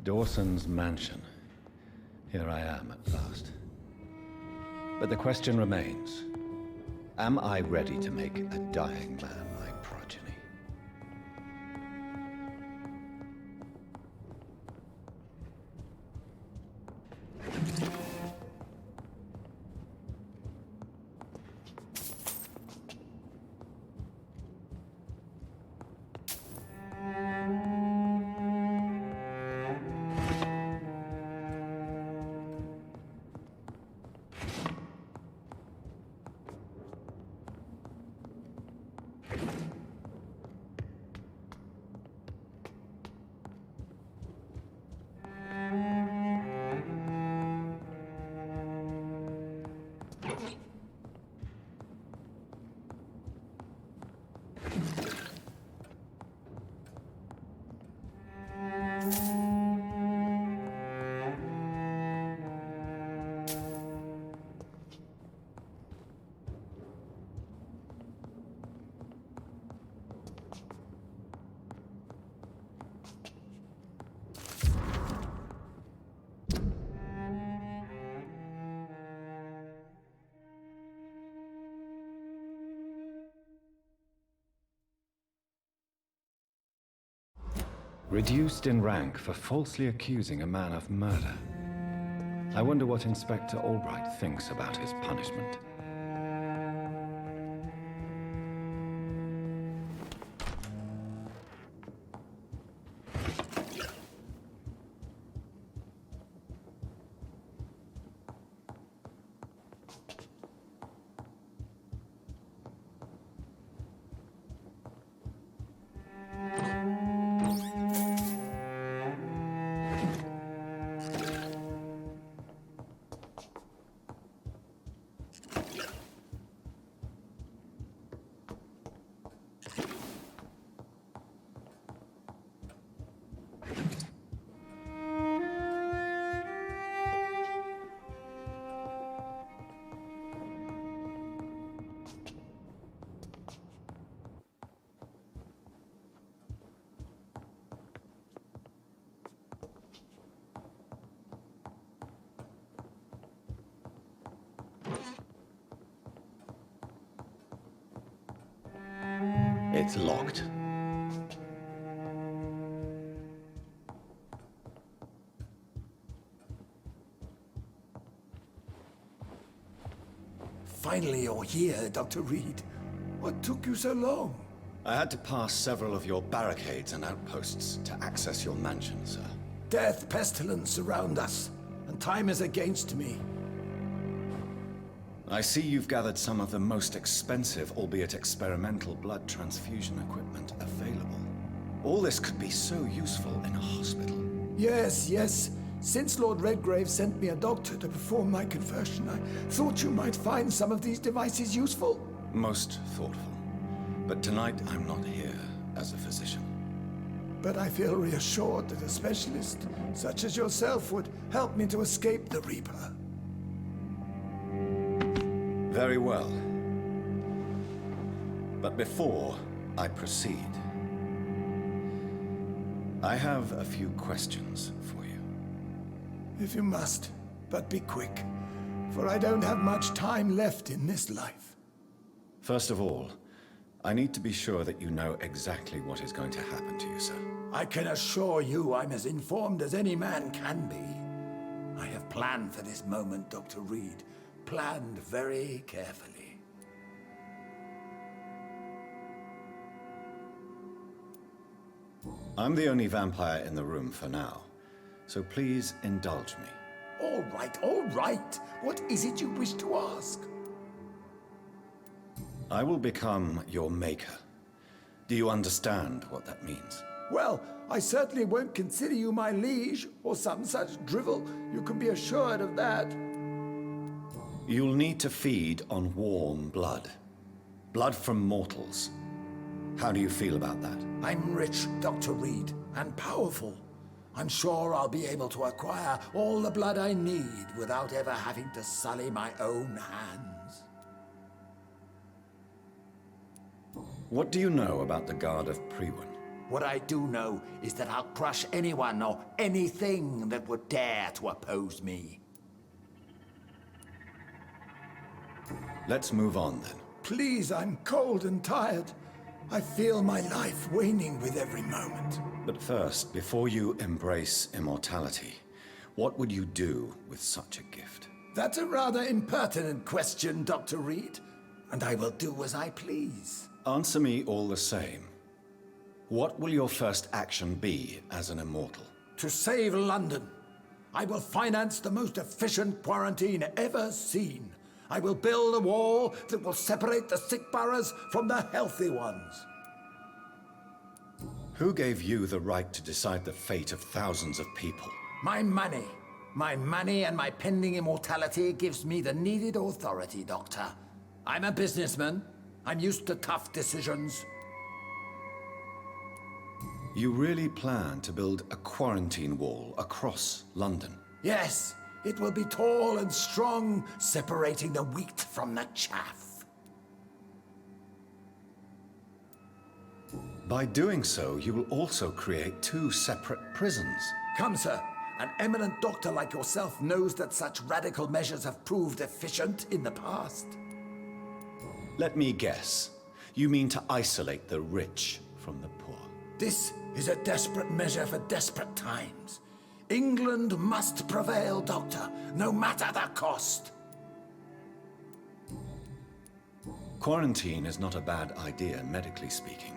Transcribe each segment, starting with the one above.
Dawson's mansion. Here I am at last. But the question remains, am I ready to make a dying man my progeny? Reduced in rank for falsely accusing a man of murder. I wonder what Inspector Albright thinks about his punishment. It's locked. Finally, you're here, Dr. Reed. What took you so long? I had to pass several of your barricades and outposts to access your mansion, sir. Death, pestilence surround us, and time is against me. I see you've gathered some of the most expensive, albeit experimental, blood transfusion equipment available. All this could be so useful in a hospital. Yes. Since Lord Redgrave sent me a doctor to perform my conversion, I thought you might find some of these devices useful. Most thoughtful. But tonight I'm not here as a physician. But I feel reassured that a specialist such as yourself would help me to escape the Reaper. Very well. But before I proceed, I have a few questions for you. If you must, but be quick, for I don't have much time left in this life. First of all, I need to be sure that you know exactly what is going to happen to you, sir. I can assure you I'm as informed as any man can be. I have planned for this moment, Dr. Reed. Planned very carefully. I'm the only vampire in the room for now, so please indulge me. All right. What is it you wish to ask? I will become your maker. Do you understand what that means? Well, I certainly won't consider you my liege or some such drivel. You can be assured of that. You'll need to feed on warm blood. Blood from mortals. How do you feel about that? I'm rich, Dr. Reed, and powerful. I'm sure I'll be able to acquire all the blood I need without ever having to sully my own hands. What do you know about the Guard of Priwen? What I do know is that I'll crush anyone or anything that would dare to oppose me. Let's move on then. Please, I'm cold and tired. I feel my life waning with every moment. But first, before you embrace immortality, what would you do with such a gift? That's a rather impertinent question, Dr. Reed. And I will do as I please. Answer me all the same. What will your first action be as an immortal? To save London, I will finance the most efficient quarantine ever seen. I will build a wall that will separate the sick boroughs from the healthy ones. Who gave you the right to decide the fate of thousands of people? My money. My money and my pending immortality gives me the needed authority, Doctor. I'm a businessman. I'm used to tough decisions. You really plan to build a quarantine wall across London? Yes, it will be tall and strong, separating the wheat from the chaff. By doing so, you will also create two separate prisons. Come, sir. An eminent doctor like yourself knows that such radical measures have proved efficient in the past. Let me guess. You mean to isolate the rich from the poor? This is a desperate measure for desperate times. England must prevail, Doctor, no matter the cost. Quarantine is not a bad idea, medically speaking.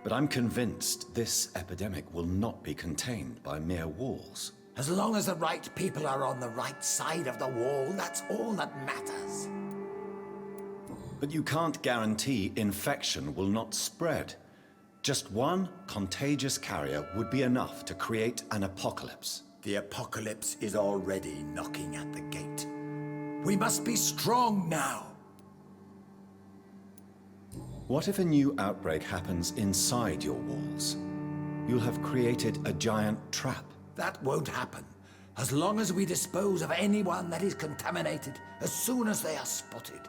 But I'm convinced this epidemic will not be contained by mere walls. As long as the right people are on the right side of the wall, that's all that matters. But you can't guarantee infection will not spread. Just one contagious carrier would be enough to create an apocalypse. The apocalypse is already knocking at the gate. We must be strong now. What if a new outbreak happens inside your walls? You'll have created a giant trap. That won't happen. As long as we dispose of anyone that is contaminated as soon as they are spotted.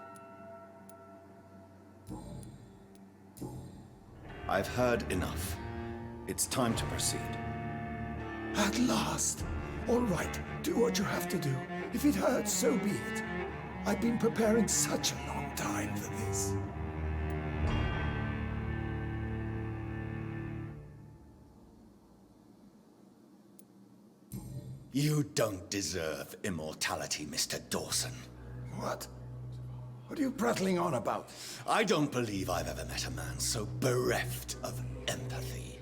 I've heard enough. It's time to proceed. At last. All right, do what you have to do. If it hurts, so be it. I've been preparing such a long time for this. You don't deserve immortality, Mr. Dawson. What? What are you prattling on about? I don't believe I've ever met a man so bereft of empathy.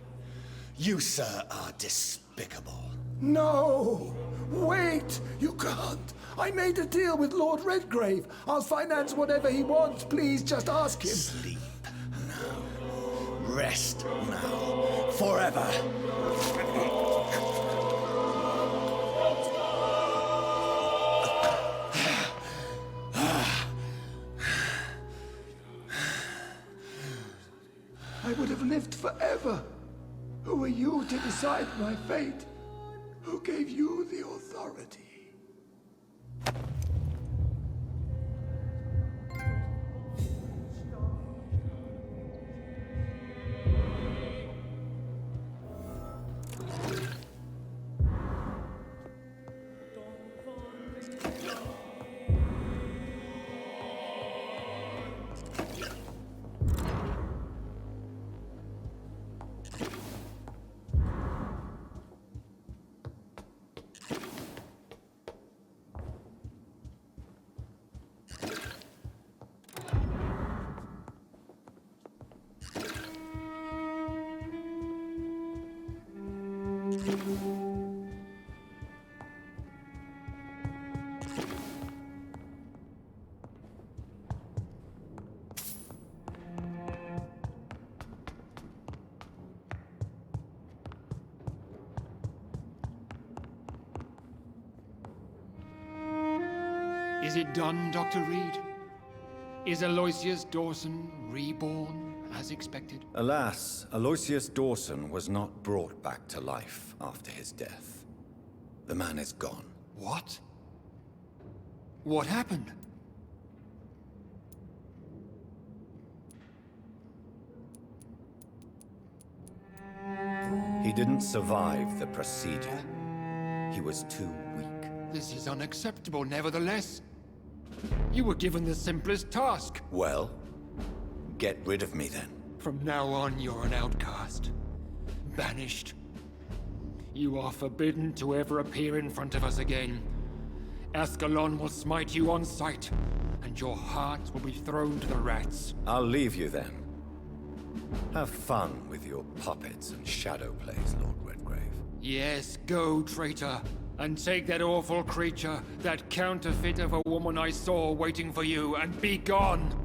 You, sir, are despicable. No! Wait! You can't! I made a deal with Lord Redgrave. I'll finance whatever he wants. Please, just ask him. Sleep now. Rest now. Forever. I would have lived forever. Who are you to decide my fate? Who gave you the authority? Is it done, Dr. Reed? Is Aloysius Dawson reborn as expected? Alas, Aloysius Dawson was not brought back to life after his death. The man is gone. What? What happened? He didn't survive the procedure. He was too weak. This is unacceptable, nevertheless. You were given the simplest task. Well, get rid of me then. From now on, you're an outcast. Banished. You are forbidden to ever appear in front of us again. Ascalon will smite you on sight, and your heart will be thrown to the rats. I'll leave you then. Have fun with your puppets and shadow plays, Lord Redgrave. Yes, go, traitor, and take that awful creature, that counterfeit of a woman I saw waiting for you, and be gone!